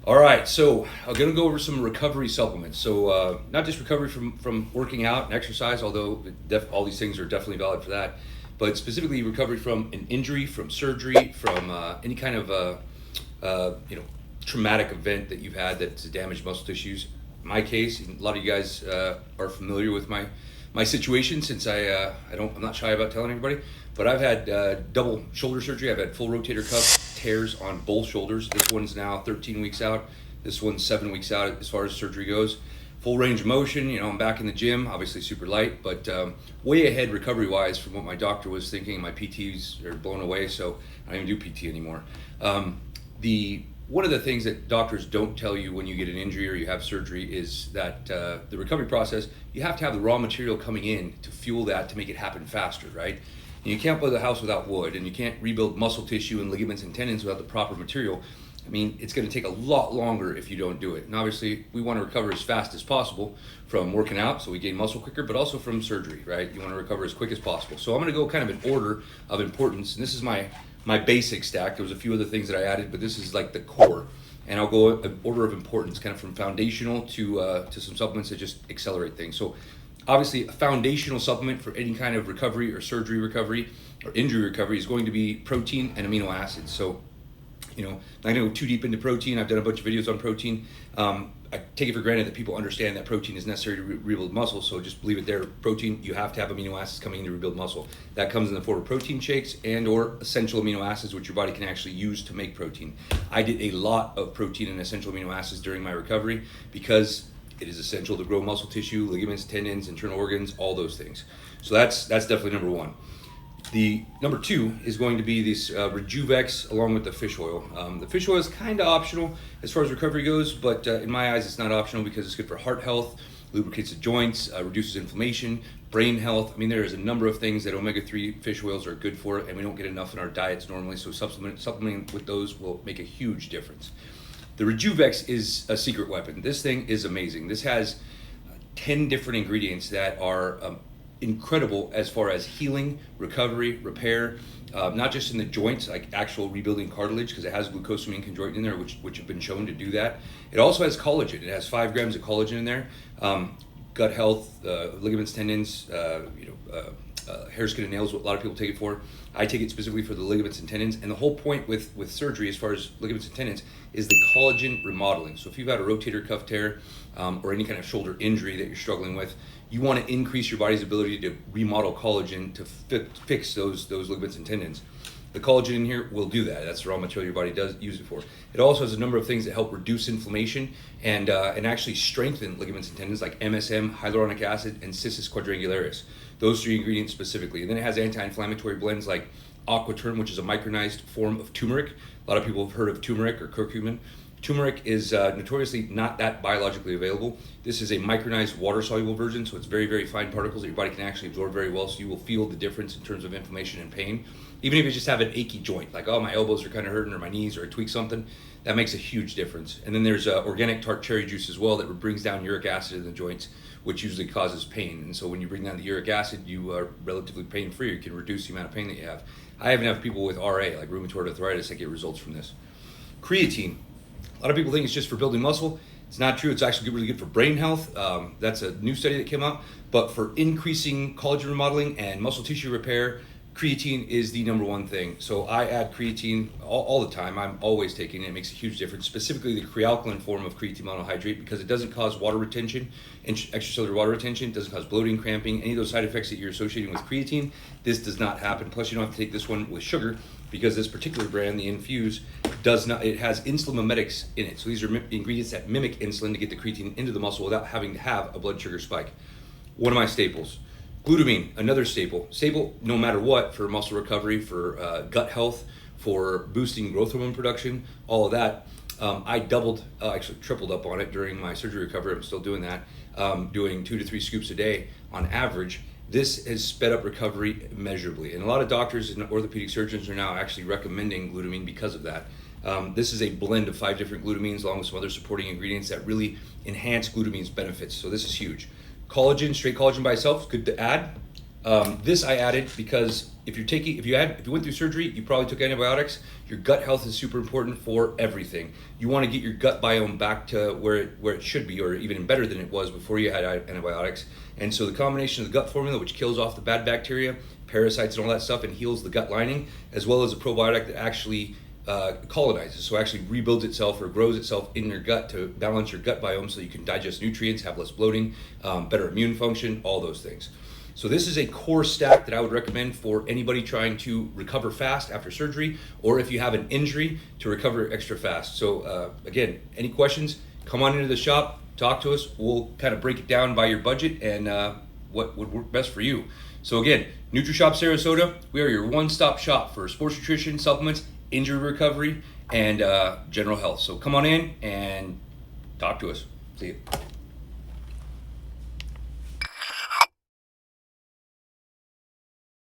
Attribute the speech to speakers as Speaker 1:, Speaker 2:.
Speaker 1: All right, so I'm going to go over some recovery supplements. So not just recovery from working out and exercise, although all these things are definitely valid for that, but specifically recovery from an injury, from surgery, from any kind of traumatic event that you've had that's damaged muscle tissues. In my case, and a lot of you guys are familiar with my situation since I'm not shy about telling everybody, but I've had double shoulder surgery. I've had full rotator cuff tears on both shoulders. This one's now 13 weeks out. This one's 7 weeks out as far as surgery goes. Full range of motion. I'm back in the gym, obviously super light, but way ahead recovery-wise from what my doctor was thinking. My PTs are blown away, so I don't even do PT anymore. One of the things that doctors don't tell you when you get an injury or you have surgery is that the recovery process, you have to have the raw material coming in to fuel that to make it happen faster, right? And you can't build a house without wood, and you can't rebuild muscle tissue and ligaments and tendons without the proper material. I mean, it's going to take a lot longer if you don't do it. And obviously, we want to recover as fast as possible from working out, so we gain muscle quicker, but also from surgery, right? You want to recover as quick as possible. So I'm going to go kind of in order of importance, and this is my basic stack. There was a few other things that I added, but this is like the core. And I'll go in order of importance, kind of from foundational to some supplements that just accelerate things. So obviously, a foundational supplement for any kind of recovery or surgery recovery or injury recovery is going to be protein and amino acids. So, not going to go too deep into protein. I've done a bunch of videos on protein. I take it for granted that people understand that protein is necessary to rebuild muscle, so just leave it there. Protein, you have to have amino acids coming in to rebuild muscle. That comes in the form of protein shakes and or essential amino acids, which your body can actually use to make protein. I did a lot of protein and essential amino acids during my recovery because it is essential to grow muscle tissue, ligaments, tendons, internal organs, all those things. So that's definitely number one. The number two is going to be this Rejuvex along with the fish oil. The fish oil is kind of optional as far as recovery goes, but in my eyes it's not optional because it's good for heart health, lubricates the joints, reduces inflammation, brain health. I mean, there is a number of things that omega-3 fish oils are good for, and we don't get enough in our diets normally, so supplementing with those will make a huge difference. The Rejuvex is a secret weapon. This thing is amazing. This has 10 different ingredients that are incredible as far as healing, recovery, repair, not just in the joints, like actual rebuilding cartilage, because it has glucosamine chondroitin in there, which have been shown to do that. It also has collagen. It has 5 grams of collagen in there. Gut health, ligaments, tendons, hair, skin, and nails, what a lot of people take it for. I take it specifically for the ligaments and tendons. And the whole point with surgery, as far as ligaments and tendons, is the collagen remodeling. So if you've had a rotator cuff tear or any kind of shoulder injury that you're struggling with, you want to increase your body's ability to remodel collagen to fix those ligaments and tendons. The collagen in here will do that. That's the raw material your body does use it for. It also has a number of things that help reduce inflammation and actually strengthen ligaments and tendons, like MSM, hyaluronic acid, and cis quadrangularis. Those 3 ingredients specifically. And then it has anti-inflammatory blends like aquaterm, which is a micronized form of turmeric. A lot of people have heard of turmeric or curcumin. Turmeric is notoriously not that biologically available. This is a micronized water-soluble version, so it's very, very fine particles that your body can actually absorb very well, so you will feel the difference in terms of inflammation and pain. Even if you just have an achy joint, like, oh, my elbows are kind of hurting or my knees or I tweak something, that makes a huge difference. And then there's organic tart cherry juice as well that brings down uric acid in the joints, which usually causes pain. And so when you bring down the uric acid, you are relatively pain-free. You can reduce the amount of pain that you have. I even have people with RA, like rheumatoid arthritis, that get results from this. Creatine. A lot of people think it's just for building muscle. It's not true. It's actually really good for brain health. That's a new study that came out. But for increasing collagen remodeling and muscle tissue repair, creatine is the number one thing. So I add creatine all the time. I'm always taking it. It makes a huge difference, specifically the crealkaline form of creatine monohydrate, because it doesn't cause water retention, extracellular water retention. It doesn't cause bloating, cramping, any of those side effects that you're associating with creatine. This does not happen. Plus, you don't have to take this one with sugar because this particular brand, the Infuse, does not. It has insulin mimetics in it. So these are ingredients that mimic insulin to get the creatine into the muscle without having to have a blood sugar spike. One of my staples. Glutamine, another staple. Staple no matter what for muscle recovery, for gut health, for boosting growth hormone production, all of that. I actually tripled up on it during my surgery recovery. I'm still doing that, doing 2 to 3 scoops a day on average. This has sped up recovery immeasurably. And a lot of doctors and orthopedic surgeons are now actually recommending glutamine because of that. This is a blend of 5 different glutamines along with some other supporting ingredients that really enhance glutamine's benefits. So this is huge. Collagen, straight collagen by itself is good to add. This I added because if you went through surgery, you probably took antibiotics. Your gut health is super important for everything. You want to get your gut biome back to where it should be, or even better than it was before you had antibiotics. And so the combination of the gut formula, which kills off the bad bacteria, parasites, and all that stuff, and heals the gut lining, as well as a probiotic that actually colonizes, so actually rebuilds itself or grows itself in your gut to balance your gut biome so you can digest nutrients, have less bloating, better immune function, all those things. So this is a core stack that I would recommend for anybody trying to recover fast after surgery, or if you have an injury to recover extra fast. So again, any questions, come on into the shop, talk to us. We'll kind of break it down by your budget and what would work best for you. So again, NutriShop Sarasota, we are your one-stop shop for sports nutrition, supplements, injury recovery, and general health. So come on in and talk to us. See you.